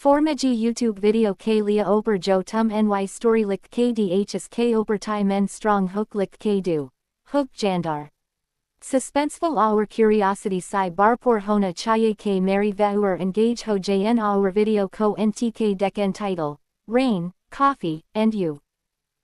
Formaji YouTube video k lia oper jo tum ny story lik kdhs k oper tai men strong hook lik k do. Hook jandar. Suspenseful our curiosity si barpor hona chaye k mary vauer engage ho jn our video ko ntk deken title. Rain, coffee, and you.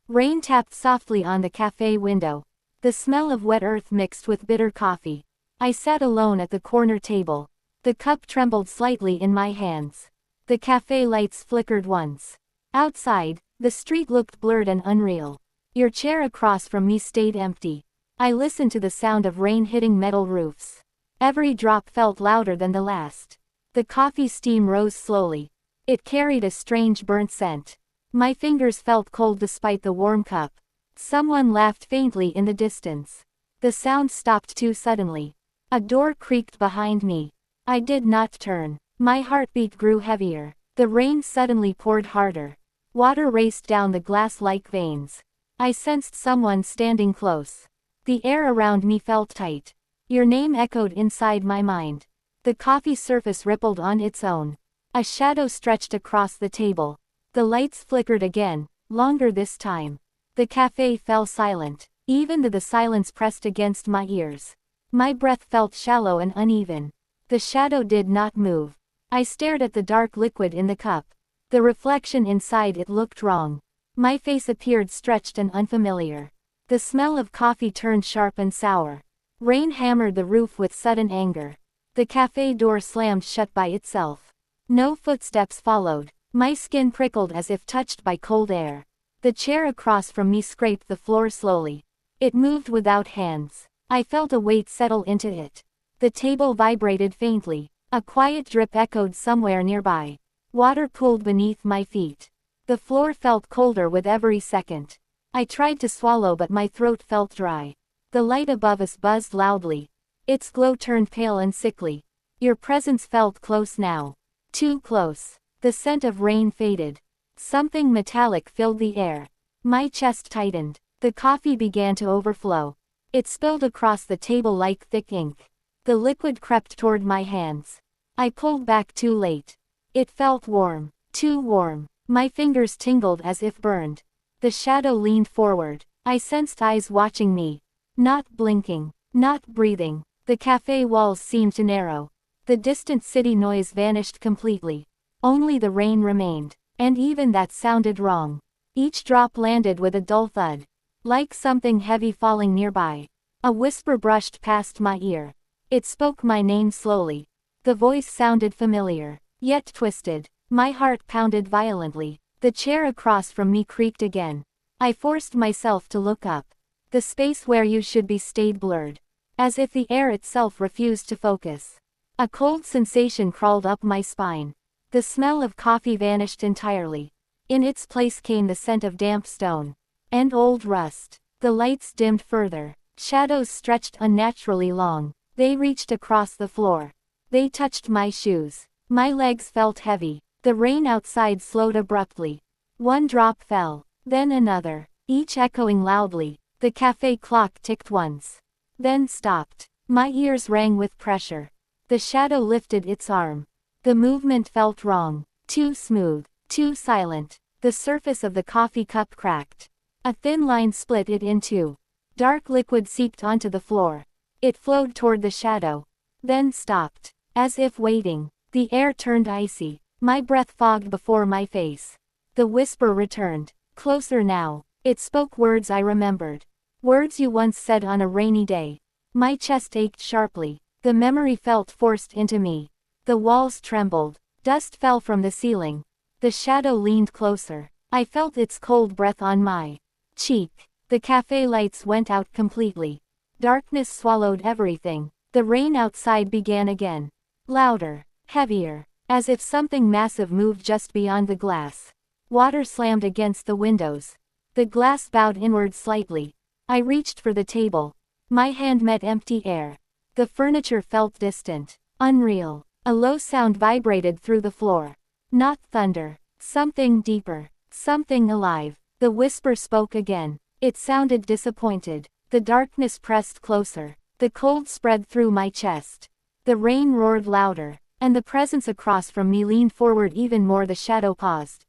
Rain tapped softly on the cafe window. The smell of wet earth mixed with bitter coffee. I sat alone at the corner table. The cup trembled slightly in my hands. The cafe lights flickered once. Outside, the street looked blurred and unreal. Your chair across from me stayed empty. I listened to the sound of rain hitting metal roofs. Every drop felt louder than the last. The coffee steam rose slowly. It carried a strange burnt scent. My fingers felt cold despite the warm cup. Someone laughed faintly in the distance. The sound stopped too suddenly. A door creaked behind me. I did not turn. My heartbeat grew heavier. The rain suddenly poured harder. Water raced down the glass-like veins. I sensed someone standing close. The air around me felt tight. Your name echoed inside my mind. The coffee surface rippled on its own. A shadow stretched across the table. The lights flickered again, longer this time. The cafe fell silent. Even the silence pressed against my ears. My breath felt shallow and uneven. The shadow did not move. I stared at the dark liquid in the cup. The reflection inside it looked wrong. My face appeared stretched and unfamiliar. The smell of coffee turned sharp and sour. Rain hammered the roof with sudden anger. The cafe door slammed shut by itself. No footsteps followed. My skin prickled as if touched by cold air. The chair across from me scraped the floor slowly. It moved without hands. I felt a weight settle into it. The table vibrated faintly. A quiet drip echoed somewhere nearby. Water pooled beneath my feet. The floor felt colder with every second. I tried to swallow but my throat felt dry. The light above us buzzed loudly. Its glow turned pale and sickly. Your presence felt close now. Too close. The scent of rain faded. Something metallic filled the air. My chest tightened. The coffee began to overflow. It spilled across the table like thick ink. The liquid crept toward my hands. I pulled back too late. It felt warm. Too warm. My fingers tingled as if burned. The shadow leaned forward. I sensed eyes watching me. Not blinking. Not breathing. The cafe walls seemed to narrow. The distant city noise vanished completely. Only the rain remained. And even that sounded wrong. Each drop landed with a dull thud. Like something heavy falling nearby. A whisper brushed past my ear. It spoke my name slowly. The voice sounded familiar, yet twisted. My heart pounded violently. The chair across from me creaked again. I forced myself to look up. The space where you should be stayed blurred. As if the air itself refused to focus. A cold sensation crawled up my spine. The smell of coffee vanished entirely. In its place came the scent of damp stone. And old rust. The lights dimmed further. Shadows stretched unnaturally long. They reached across the floor. They touched my shoes. My legs felt heavy. The rain outside slowed abruptly. One drop fell. Then another. Each echoing loudly. The cafe clock ticked once. Then stopped. My ears rang with pressure. The shadow lifted its arm. The movement felt wrong. Too smooth. Too silent. The surface of the coffee cup cracked. A thin line split it in two. Dark liquid seeped onto the floor. It flowed toward the shadow. Then stopped. As if waiting. The air turned icy. My breath fogged before my face. The whisper returned. Closer now. It spoke words I remembered. Words you once said on a rainy day. My chest ached sharply. The memory felt forced into me. The walls trembled. Dust fell from the ceiling. The shadow leaned closer. I felt its cold breath on my cheek. The cafe lights went out completely. Darkness swallowed everything. The rain outside began again. Louder. Heavier. As if something massive moved just beyond the glass. Water slammed against the windows. The glass bowed inward slightly. I reached for the table. My hand met empty air. The furniture felt distant. Unreal. A low sound vibrated through the floor. Not thunder. Something deeper. Something alive. The whisper spoke again. It sounded disappointed. The darkness pressed closer. The cold spread through my chest. The rain roared louder. And the presence across from me leaned forward even more. The shadow paused.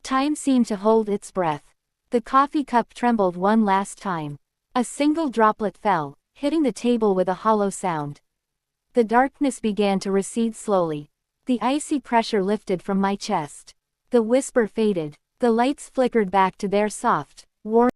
Time seemed to hold its breath. The coffee cup trembled one last time. A single droplet fell, hitting the table with a hollow sound. The darkness began to recede slowly. The icy pressure lifted from my chest. The whisper faded. The lights flickered back to their soft, warm